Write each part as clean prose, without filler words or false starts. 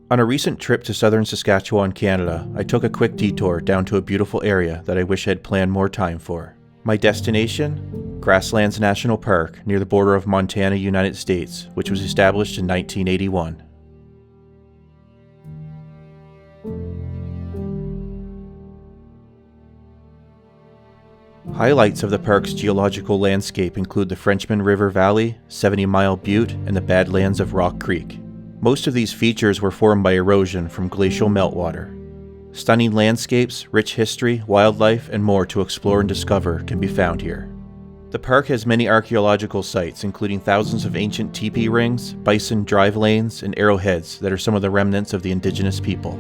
On a recent trip to southern Saskatchewan, Canada, I took a quick detour down to a beautiful area that I wish I had planned more time for. My destination? Grasslands National Park, near the border of Montana, United States, which was established in 1981. Highlights of the park's geological landscape include the Frenchman River Valley, 70 Mile Butte, and the Badlands of Rock Creek. Most of these features were formed by erosion from glacial meltwater. Stunning landscapes, rich history, wildlife, and more to explore and discover can be found here. The park has many archaeological sites, including thousands of ancient teepee rings, bison drive lanes, and arrowheads that are some of the remnants of the indigenous people.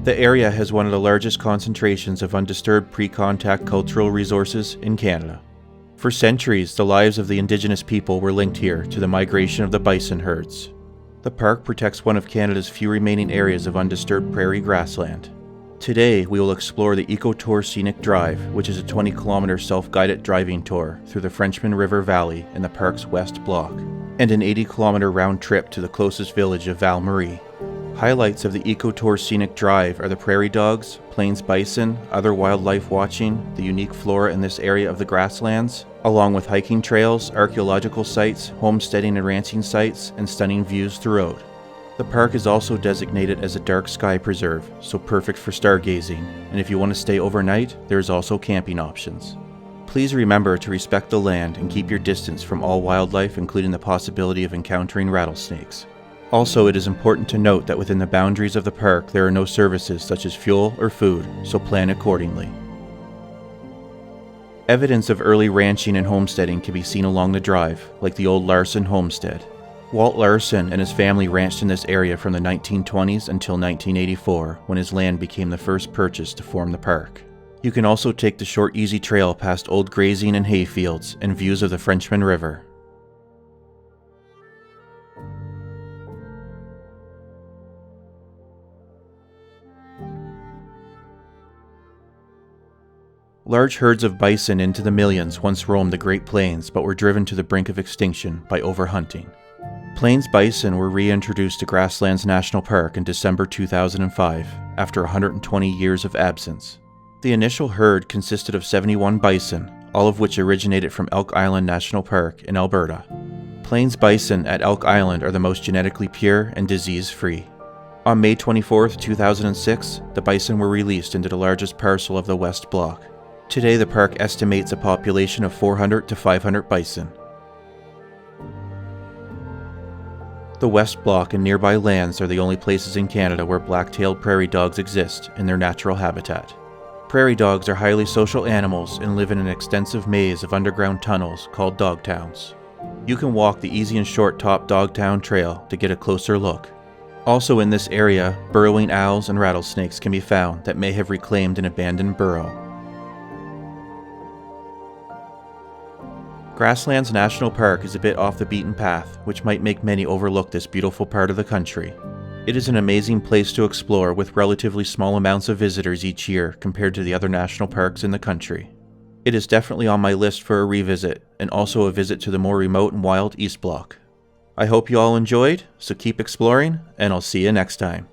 The area has one of the largest concentrations of undisturbed pre-contact cultural resources in Canada. For centuries, the lives of the indigenous people were linked here to the migration of the bison herds. The park protects one of Canada's few remaining areas of undisturbed prairie grassland. Today, we will explore the Ecotour Scenic Drive, which is a 20-kilometer self-guided driving tour through the Frenchman River Valley in the park's west block, and an 80-kilometer round trip to the closest village of Val-Marie. Highlights of the Ecotour Scenic Drive are the prairie dogs, plains bison, other wildlife watching, the unique flora in this area of the grasslands, along with hiking trails, archaeological sites, homesteading and ranching sites, and stunning views throughout. The park is also designated as a dark sky preserve, so perfect for stargazing, and if you want to stay overnight, there is also camping options. Please remember to respect the land and keep your distance from all wildlife, including the possibility of encountering rattlesnakes. Also, it is important to note that within the boundaries of the park there are no services such as fuel or food, so plan accordingly. Evidence of early ranching and homesteading can be seen along the drive, like the old Larson Homestead. Walt Larson and his family ranched in this area from the 1920s until 1984, when his land became the first purchase to form the park. You can also take the short easy trail past old grazing and hay fields and views of the Frenchman River. Large herds of bison into the millions once roamed the Great Plains but were driven to the brink of extinction by overhunting. Plains bison were reintroduced to Grasslands National Park in December 2005, after 120 years of absence. The initial herd consisted of 71 bison, all of which originated from Elk Island National Park in Alberta. Plains bison at Elk Island are the most genetically pure and disease-free. On May 24, 2006, the bison were released into the largest parcel of the West Block. Today, the park estimates a population of 400 to 500 bison. The West Block and nearby lands are the only places in Canada where black-tailed prairie dogs exist in their natural habitat. Prairie dogs are highly social animals and live in an extensive maze of underground tunnels called dog towns. You can walk the easy and short Top Dogtown Trail to get a closer look. Also in this area, burrowing owls and rattlesnakes can be found that may have reclaimed an abandoned burrow. Grasslands National Park is a bit off the beaten path, which might make many overlook this beautiful part of the country. It is an amazing place to explore with relatively small amounts of visitors each year compared to the other national parks in the country. It is definitely on my list for a revisit, and also a visit to the more remote and wild East Block. I hope you all enjoyed, so keep exploring, and I'll see you next time.